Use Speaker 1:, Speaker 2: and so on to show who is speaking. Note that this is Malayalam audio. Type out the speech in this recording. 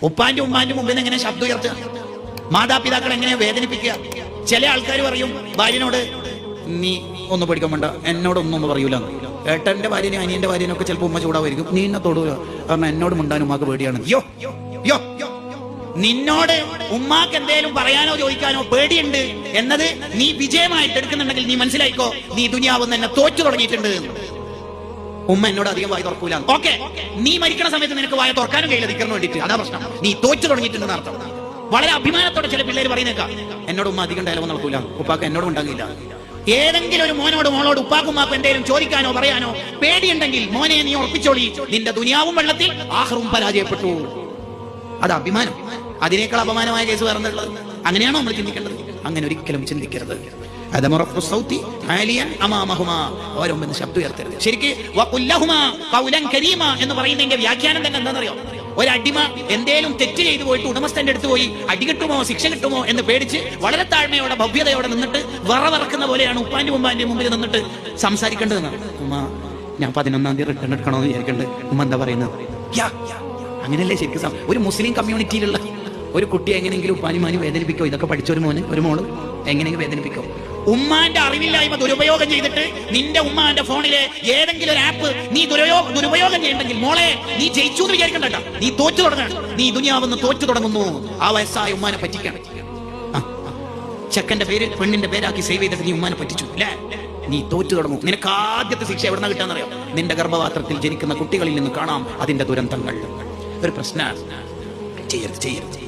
Speaker 1: ഉപ്പാന്റെ ഉമ്മാന്റെ മുമ്പിൽ നിന്ന് എങ്ങനെ ശബ്ദം ഉയർത്തുക? മാതാപിതാക്കൾ എങ്ങനെ വേദനിപ്പിക്കുക? ചില ആൾക്കാർ പറയും ഭാര്യനോട്, നീ ഒന്നും പഠിക്കാൻ വേണ്ട, എന്നോടൊന്നും പറയൂല. ഏട്ടന്റെ ഭാര്യനെ അനിയന്റെ ഭാര്യനൊക്കെ ചിലപ്പോൾ ഉമ്മ ചൂടാവായിരിക്കും. നീ എന്നെ തൊടൂല, കാരണം എന്നോട് മുണ്ടാൻ ഉമ്മാക്ക് പേടിയാണ്. നിന്നോട് ഉമ്മാക്ക് എന്തേലും പറയാനോ ചോദിക്കാനോ പേടിയുണ്ട് എന്നത് നീ വിജയമായിട്ട് എടുക്കുന്നുണ്ടെങ്കിൽ നീ മനസ്സിലായിക്കോ, നീ ദുനിയാവ് തന്നെ തോറ്റു തുടങ്ങിയിട്ടുണ്ട്. ഉമ്മ എന്നോട് അധികം വായ തുറക്കൂല. ഓക്കെ, നീ മരിക്കണ സമയത്ത് നിനക്ക് വായ തുറക്കാനും കഴിയില്ല ദിക്കറിന് വേണ്ടിയിട്ട്. അതാ പ്രശ്നം. നീ തോറ്റു തുടങ്ങിയിട്ടുണ്ടെന്ന് അർത്ഥം. വളരെ അഭിമാനത്തോടെ ചില പിള്ളേർ പറയുന്നേക്കാം, എന്നോട് ഉമ്മ അധികം ഡയലോഗ് നടക്കൂല, ഉപ്പാക്ക് എന്നോടും ഉണ്ടാകില്ല. ഏതെങ്കിലും ഒരു മോനോട് മോളോട് ഉപ്പാക്കുമ്മാക്കും എന്തെങ്കിലും ചോദിക്കാനോ പറയാനോ പേടിയുണ്ടെങ്കിൽ മോനെ നീ ഉറപ്പിച്ചോളി, നിന്റെ ദുനിയാവും വെള്ളത്തിൽ ആഖിറവും പരാജയപ്പെട്ടു. അത് അഭിമാനം. അതിനേക്കാൾ അപമാനമായ കേസ് വേറെന്നുള്ളത്. അങ്ങനെയാണോ നമ്മൾ ചിന്തിക്കേണ്ടത്? അങ്ങനെ ഒരിക്കലും ചിന്തിക്കരുത്. ഓരോന്ന് ശബ്ദം ഉയർത്തരുത്. ശരിക്ക് എന്ന് പറയുന്നതിന്റെ വ്യാഖ്യാനം തന്നെ എന്താണെന്നറിയോ? ഒരടിമ എന്തേലും തെറ്റ് ചെയ്തു പോയിട്ട് ഉടമസ്ഥന്റെ അടുത്ത് പോയി അടി കിട്ടുമോ ശിക്ഷ കിട്ടുമോ എന്ന് പേടിച്ച് വളരെ താഴ്മയോടെ ഭവ്യതയോടെ നിന്നിട്ട് വറവറക്കുന്ന പോലെയാണ് ഉപ്പാന്റെ ഉമ്മാന്റെ മുമ്പിൽ നിന്നിട്ട് സംസാരിക്കേണ്ടതെന്ന്. ഉമ്മ, ഞാൻ 11-ാം തീയതി റിട്ടേൺ എടുക്കണമെന്ന് വിചാരിക്കണ്ട്, ഉമ്മ എന്താ പറയുന്നത്? അങ്ങനെയല്ലേ ശരിക്കും ഒരു മുസ്ലിം കമ്മ്യൂണിറ്റിയിലുള്ള ഒരു കുട്ടിയെ എങ്ങനെയെങ്കിലും ഉപ്പാനിമാനി വേദനിപ്പിക്കോ? ഇതൊക്കെ പഠിച്ചൊരു മോന് ഒരു മോള് എങ്ങനെയെങ്കിലും വേദനിപ്പിക്കോ? ഉമ്മാന്റെ അറിവില്ലായ്മ ദുരുപയോഗം ചെയ്തിട്ട് നിന്റെ ഉമ്മാന്റെ ഫോണിലെ ഏതെങ്കിലും ഒരു ആപ്പ് നീ ദുരുപയോഗം ചെയ്യണ്ടെങ്കിൽ മോളെ നീ ജയിച്ചു എന്ന് വിചാരിക്കണ്ട. നീ തോറ്റു തുടങ്ങണം. നീ ദുനിയാവെന്ന് തോറ്റു തുടങ്ങുന്നു. ആ വയസ്സായ ഉമ്മാനെ പറ്റിക്കണം. ചെക്കന്റെ പേര് പെണ്ണിന്റെ പേരാക്കി സേവ് ചെയ്തിട്ട് നീ ഉമ്മാനെ പറ്റിച്ചു അല്ലേ? നീ തോറ്റു തുടങ്ങും. നിനക്ക് ആദ്യത്തെ ശിക്ഷ എവിടെ നിന്ന് കിട്ടാന്നറിയോ? നിന്റെ ഗർഭപാത്രത്തിൽ ജനിക്കുന്ന കുട്ടികളിൽ നിന്ന് കാണാം അതിന്റെ ദുരന്തങ്ങൾ. ഒരു പ്രശ്നം ചെയ്യരുത്.